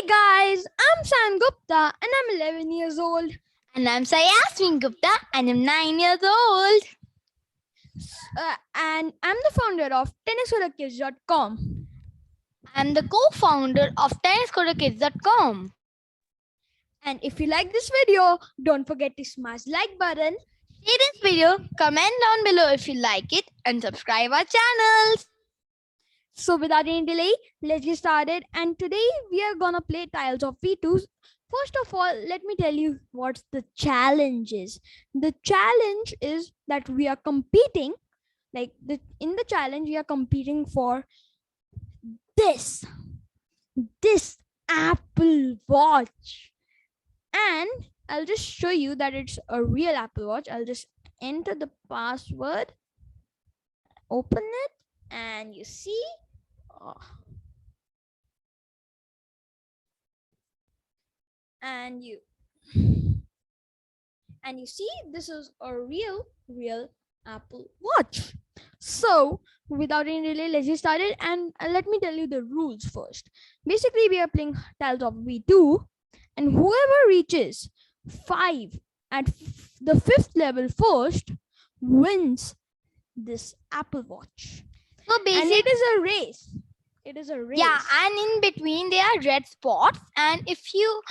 Guys, I'm San Gupta and I'm 11 years old. And I'm Saiasmi Gupta and I'm 9 years old. And I'm the founder of tenniscoderkids.com. I'm the co-founder of tenniscoderkids.com. And if you like this video, don't forget to smash like button. Share this video, comment down below if you like it, and subscribe our channels. So without any delay, let's get started. And today we are gonna play tiles of V2. First of all, let me tell you what the challenge is. The challenge is that we are competing. In the challenge, we are competing for this Apple Watch. And I'll just show you that it's a real Apple Watch. I'll just enter the password, open it, and you see. And you see this is a real Apple Watch. So without any delay, let's get started. And let me tell you the rules first. Basically, we are playing tiles of V2, and whoever reaches 5 at the 5th level first wins this Apple Watch. So And basically, it is a race. yeah, and in between there are red spots, and if you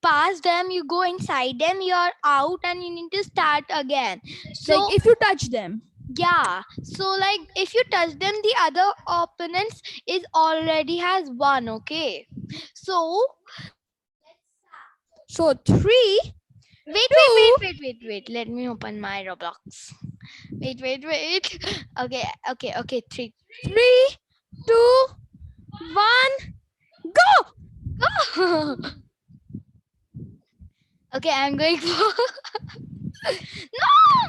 pass them, you go inside them, you are out, and you need to start again. So Like if you touch them. yeah, so if you touch them, the other opponents is already has won. Okay, so 3. Wait. Let me open my Roblox. Wait. Okay. 3. 3, 2, 1, go! Okay, I'm going for.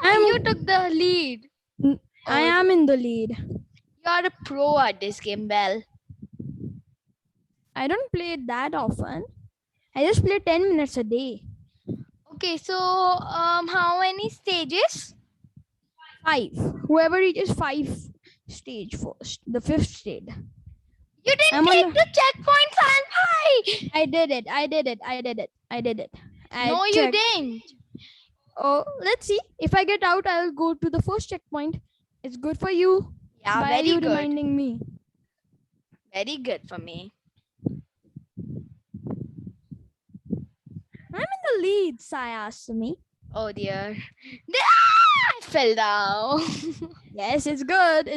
No, you took the lead. I am in the lead. You're a pro at this game, Belle. I don't play it that often. I just play 10 minutes a day. Okay, so how many stages? 5. Whoever reaches 5 stage first, the 5th stage. You didn't take the checkpoint, Sanpai. I did it. No, you didn't. Oh, let's see. If I get out, I'll go to the first checkpoint. It's good for you. Yeah, Why very are you good. reminding me? Very good for me. I'm in the lead, Saiasmi. Oh dear. I fell down. Yes, it's good.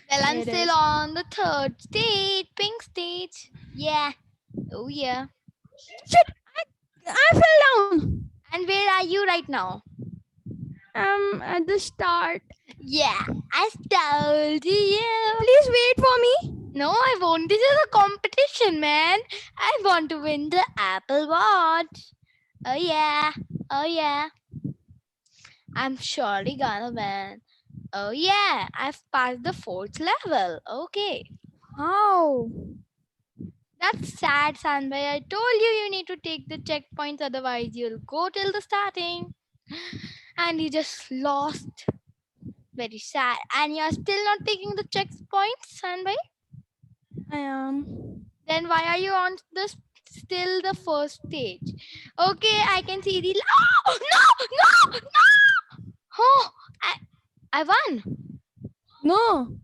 Well, I'm It still is. on the 3rd stage, pink stage. Yeah. Oh yeah. Shit! I fell down. And where are you right now? At the start. Yeah, I told you. Please wait for me. No, I won't. This is a competition, man. I want to win the Apple Watch. Oh yeah. I'm surely gonna win. Oh yeah, I've passed the 4th level. Okay. How? That's sad, Sanbhai. I told you need to take the checkpoints, otherwise you'll go till the starting. And you just lost. Very sad. And you're still not taking the checkpoints, Sanbhai? I am. Then why are you on still the 1st stage? Okay, I can see the. Oh, no! Oh, I won. No.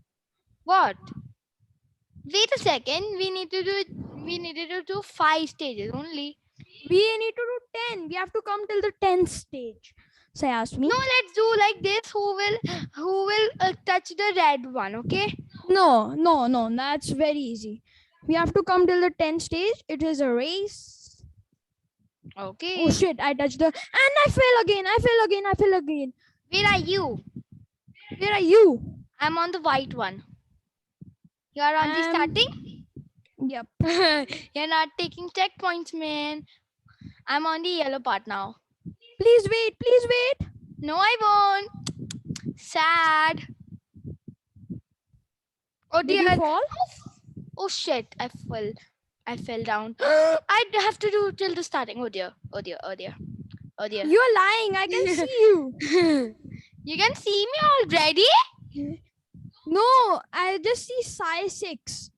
What? Wait a second. We needed to do 5 stages only. We need to do 10. We have to come till the 10th stage. Saiasmi. No, let's do like this. Who will touch the red one? Okay. No. That's very easy. We have to come till the 10th stage. It is a race. Okay. Oh shit! I touched the and I fell again. Where are you? Where are you? I'm on the white one. You are on the starting? Yep. You're not taking checkpoints, man. I'm on the yellow part now. Please wait. No, I won't. Sad. Oh Did dear. you fall? Oh shit, I fell down. I have to do till the starting. Oh dear. You're lying. I can see you. You can see me already? No, I just see size 6.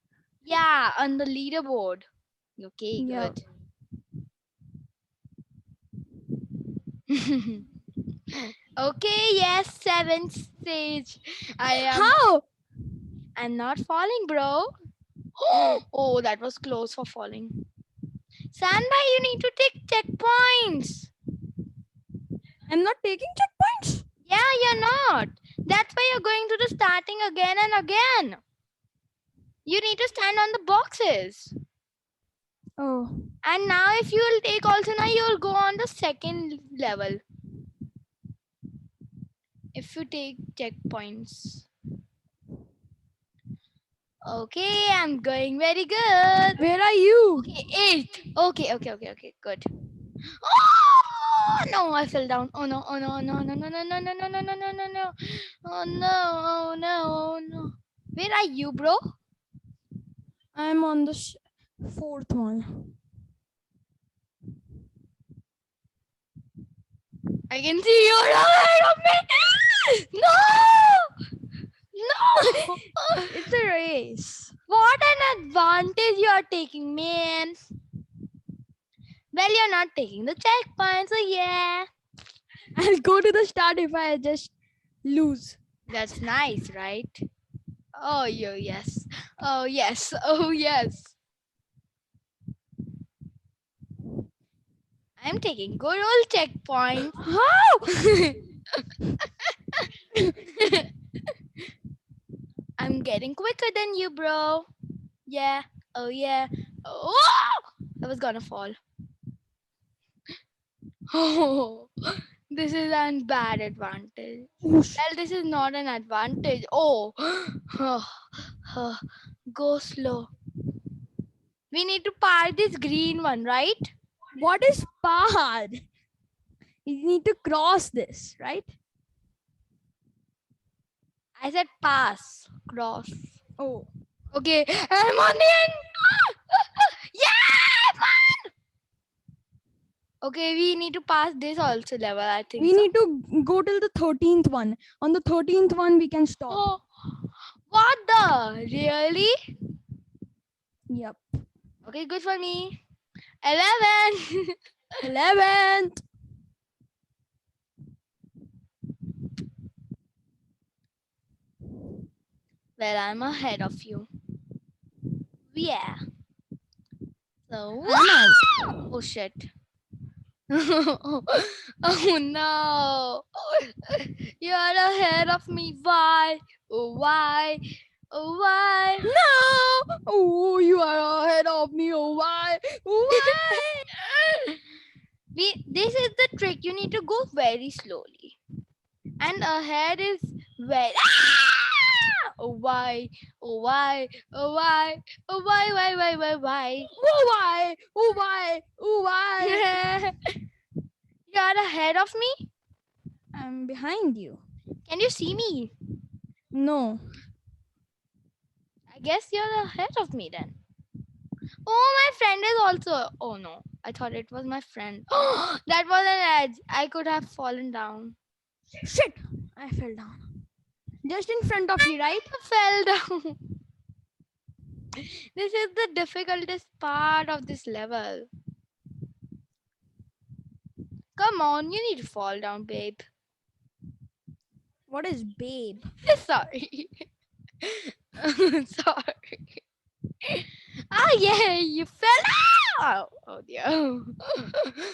Yeah, on the leaderboard. Okay, Yeah. good. Okay, yes, seventh stage. I am. How? I'm not falling, bro. Oh, that was close for falling. Sandbhai, you need to take checkpoints. I'm not taking checkpoints. Yeah, you're not. That's why you're going to the starting again and again. You need to stand on the boxes. Oh. And now if you will take also now, you will go on the second level. If you take checkpoints. Okay, I'm going very good. Where are you? Okay, 8. Okay, good. Oh no, I fell down. Oh no, no, no, no, no, no, no, no, no, no, no, no, no. Oh no, oh no, oh no. Where are you, bro? I'm on the fourth one. I can see you ahead of me. No! It's a race. What an advantage you are taking, man. Well, you're not taking the checkpoint, so yeah. I'll go to the start if I just lose. That's nice, right? Oh, yes. Oh, yes. Oh, yes. I'm taking good old checkpoint. How? I'm getting quicker than you, bro. Yeah. Oh, yeah. Oh! I was gonna fall. Oh, this is a bad advantage. Whoosh. Well, this is not an advantage. Oh, go slow. We need to par this green one, right? What is par? You need to cross this, right? I said pass, cross. Oh. Okay, I'm on the end. Yeah, man. Okay, we need to pass this also level, I think. We so. need to go till the 13th one. On the 13th one, we can stop. Oh, what the? Really? Yep. Okay, good for me. 11. 11th. Well, I'm ahead of you. Yeah. So, I'm out. oh shit. Oh no. You're ahead of me. Why? Oh, why? Oh, why? No! Oh, you are ahead of me. Oh, why? Why? This is the trick. You need to go very slowly. And ahead is very. Oh, why? Oh, why? Oh, why? Oh, why? Oh, why? Oh, why? Oh, why? You're ahead of me? I'm behind you. Can you see me? No. I guess you're ahead of me then. Oh, my friend is also. Oh no, I thought it was my friend. That was an edge. I could have fallen down. Shit! I fell down. Just in front of me, right? I fell down. This is the difficultest part of this level. Come on, you need to fall down, babe. What is babe? Sorry. Sorry. Ah, yeah, you fell down. Oh dear.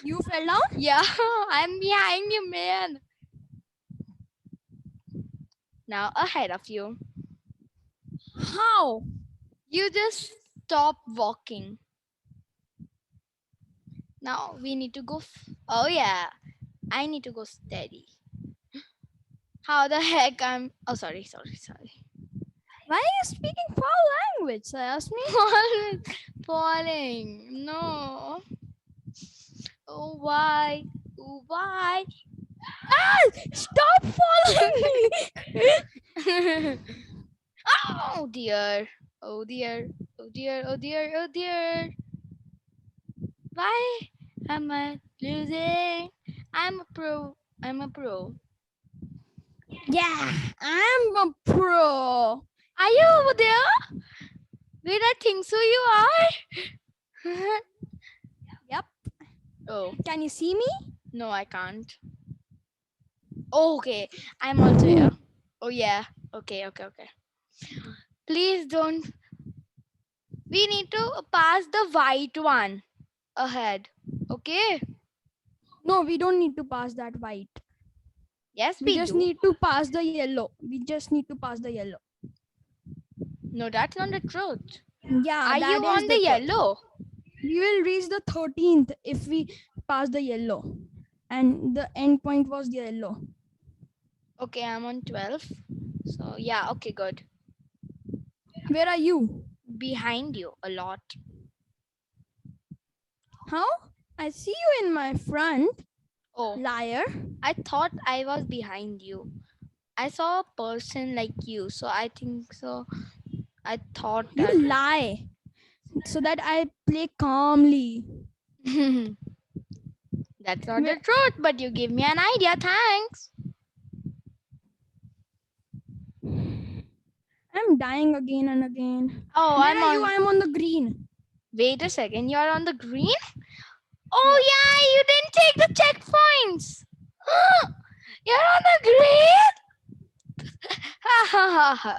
You fell down? Yeah, I'm behind you, man. Now ahead of you. How? You just stop walking. Now we need to go. Oh yeah, I need to go steady. How the heck I'm? Oh sorry. Why are you speaking foul language, Saiasmi? Falling. No. Oh why? Oh why? Ah! Stop following me! Oh dear. Oh dear. Oh dear. Oh dear. Oh dear. Why am I losing? I'm a pro. I'm a pro. Yeah, I'm a pro. Are you over there? Wait, I think so you are. Yep. Oh, Can you see me? no, I can't. Oh, okay, I'm also here. Oh, yeah. Okay. Please don't. We need to pass the white one ahead. Okay? No, we don't need to pass that white. Yes, We we just do. need to pass the yellow. We just need to pass the yellow. No, that's not the truth. Yeah, Are you that is on the the truth. yellow? We will reach the 13th if we pass the yellow. And the end point was the yellow. Okay, I'm on 12. So, yeah, okay, good. Where are you? Behind you a lot. How? I see you in my front. Oh, Liar. I thought I was behind you. I saw a person like you, so I think so. I thought You that. lie. So that I play calmly. That's not the truth, but you give me an idea. Thanks. I'm dying again and again. Oh, Where I'm are you? on. I'm on the green. Wait a second. You're on the green? Oh, Yeah. yeah, you didn't take the checkpoints. You're on the green? Ha ha ha ha.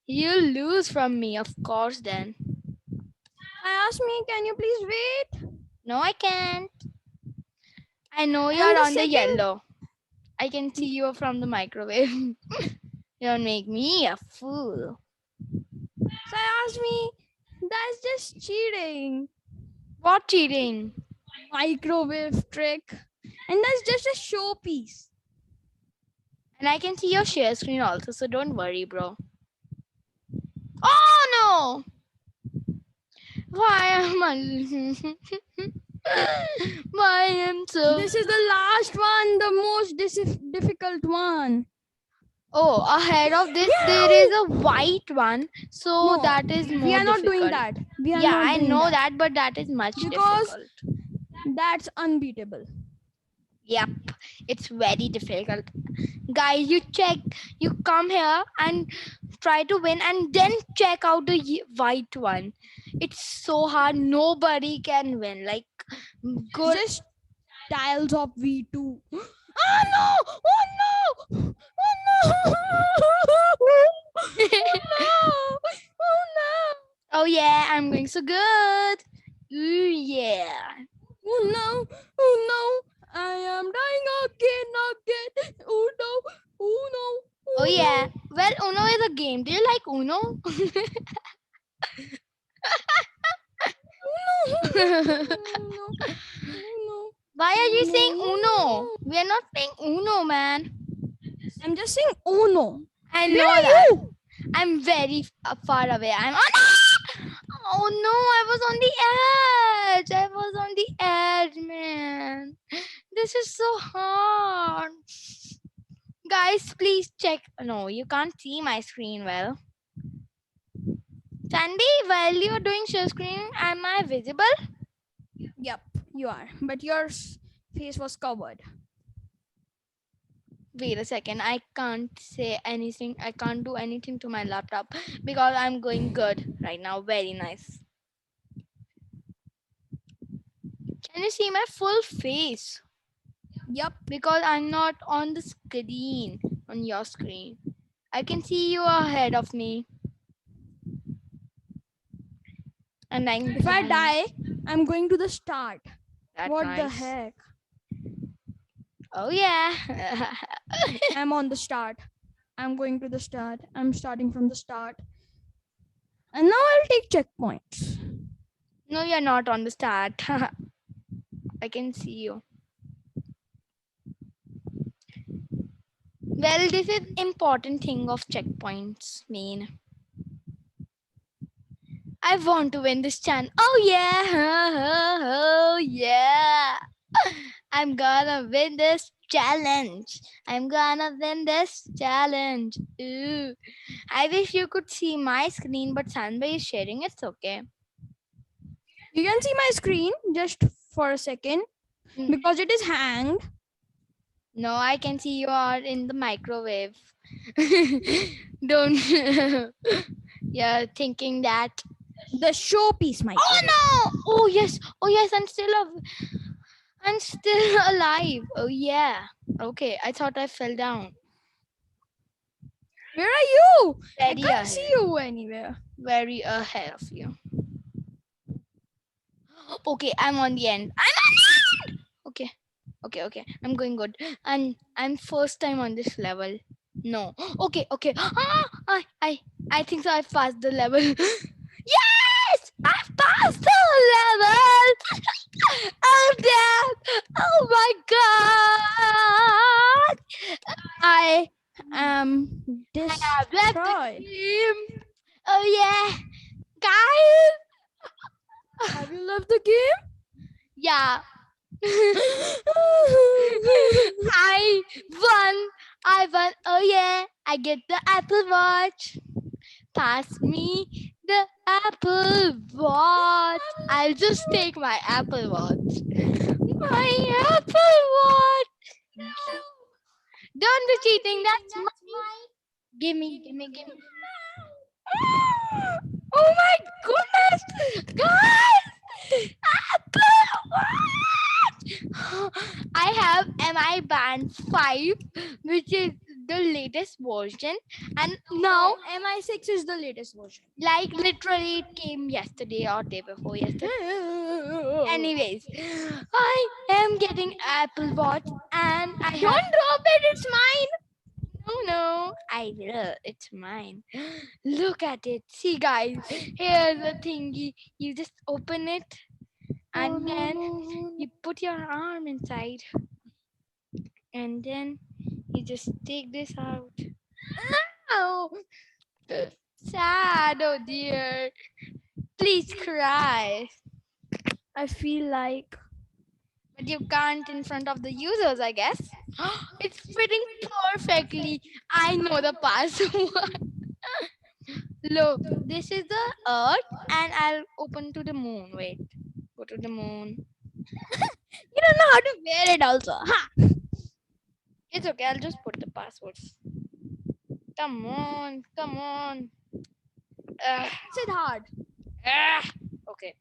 You lose from me, of course, then. Saiasmi, can you please wait? No, I can't. I know And you're the on the second, yellow. I can see you from the microwave. Don't make me a fool. Saiasmi, that's just cheating. What cheating? Microwave trick. And that's just a showpiece. And I can see your share screen also, so don't worry, bro. Oh no! Why am I? Why am so? This is the last one, the most difficult one. Oh, ahead of this there is a white one, so No, that is we more are not doing difficult. that. We are Yeah, not I doing know that. that, but that is much Because difficult. that's unbeatable. Yep, it's very difficult. Guys, you come here and try to win and then check out the white one. It's so hard, nobody can win. Like, good. Just tiles of V2. Oh no! Oh no! Oh no! Oh no! Oh no! Oh yeah, I'm going so good. Ooh yeah. Oh no! Oh no! I am dying again. Oh no! Oh no! Oh Oh yeah. no! Well, Uno is a game. Do you like Uno? Oh no! Oh no! Oh no! Why are you saying Uno? Oh no! We are not playing Uno, man. I'm just saying oh no. I Where know are that. you? I'm very far away. I'm on. Oh no! I was on the edge. I was on the edge, man. This is so hard. Guys, please check. No, you can't see my screen well. Sandy, while you're doing share screen, am I visible? Yep, you are. But your face was covered. Wait a second. I can't say anything. I can't do anything to my laptop because I'm going good right now. Very nice. Can you see my full face? Yep. Because I'm not on the screen, on your screen. I can see you ahead of me. And I'm If I behind. die, I'm going to the start. That's What nice. the heck? Oh yeah. I'm on the start. I'm going to the start. I'm starting from the start. And now I'll take checkpoints. No, you're not on the start. I can see you. Well, this is important thing of checkpoints mean. I want to win this challenge. Oh yeah. Oh yeah. I'm gonna win this challenge. I'm gonna win this challenge. Ooh. I wish you could see my screen, but Sanbay is sharing. It's okay. You can see my screen just for a second because it is hanged. No, I can see you are in the microwave. Don't. Yeah, thinking that. The showpiece might. Oh no! Oh yes! Oh yes! I'm still alive. Oh yeah. Okay, I thought I fell down. Where are you? I Very can't see ahead. you anywhere. Very ahead of you. Okay, I'm on the end. I'm on the end. Okay. Okay. I'm going good. And I'm first time on this level. No. Okay. I think so. I've passed the level. Yes! I've passed the level. Oh damn! Oh my god! I am I have left the destroyed. game. Oh yeah, guys. Have you left the game? Yeah. I won. I won. Oh yeah. I get the Apple Watch. Pass me the Apple Watch. I'll just take my Apple Watch. My Apple Watch. No. Don't be cheating. That's mine. Gimme. Oh my goodness, guys! Apple Watch! I have MI Band 5, which is the latest version, and now MI6 is the latest version. like literally it came yesterday or day before yesterday. Anyways, I am getting Apple Watch and I Don't have drop it, it's mine. no, I will. It's mine. Look at it. See, guys, here's the thingy. You just open it and then you put your arm inside and then you just take this out. Oh, sad. Oh dear. Please cry. I feel like But you can't in front of the users, I guess. It's fitting perfectly. I know the password. Look, this is the earth and I'll open to the moon. Wait, go to the moon. you don't know how to wear it also. Ha! It's okay, I'll just put the passwords. Come on. It's it hard. Okay.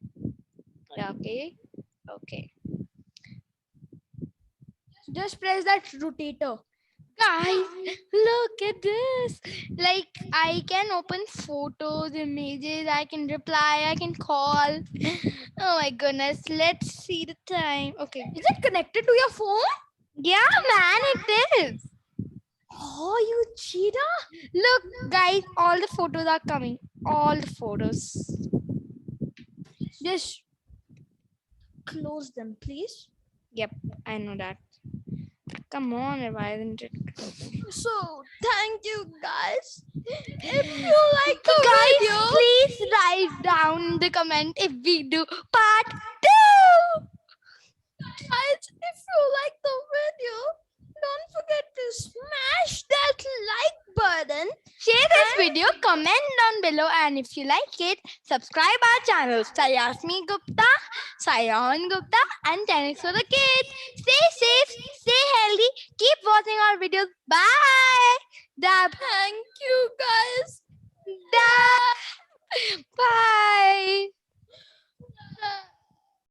Okay. Just press that rotator. Guys, look at this. Like, I can open photos, images, I can reply, I can call. Oh my goodness. Let's see the time. Okay. Is it connected to your phone? Yeah, man, it is. Oh, you cheater! Look, guys, all the photos are coming. All the photos. Just close them, please. Yep, I know that. Come on, why isn't it? So, thank you guys. If you like the Guys, video, please write down in the comment if we do part 2. guys, if you like the video, don't forget to smash that like button. Share this video, comment down below, and if you like it, subscribe our channel Saiasmi Gupta, Sayan Gupta, and Tennis for the Kids. Stay safe, stay healthy, keep watching our videos. Bye. Dab. Thank you guys. Dab. Bye.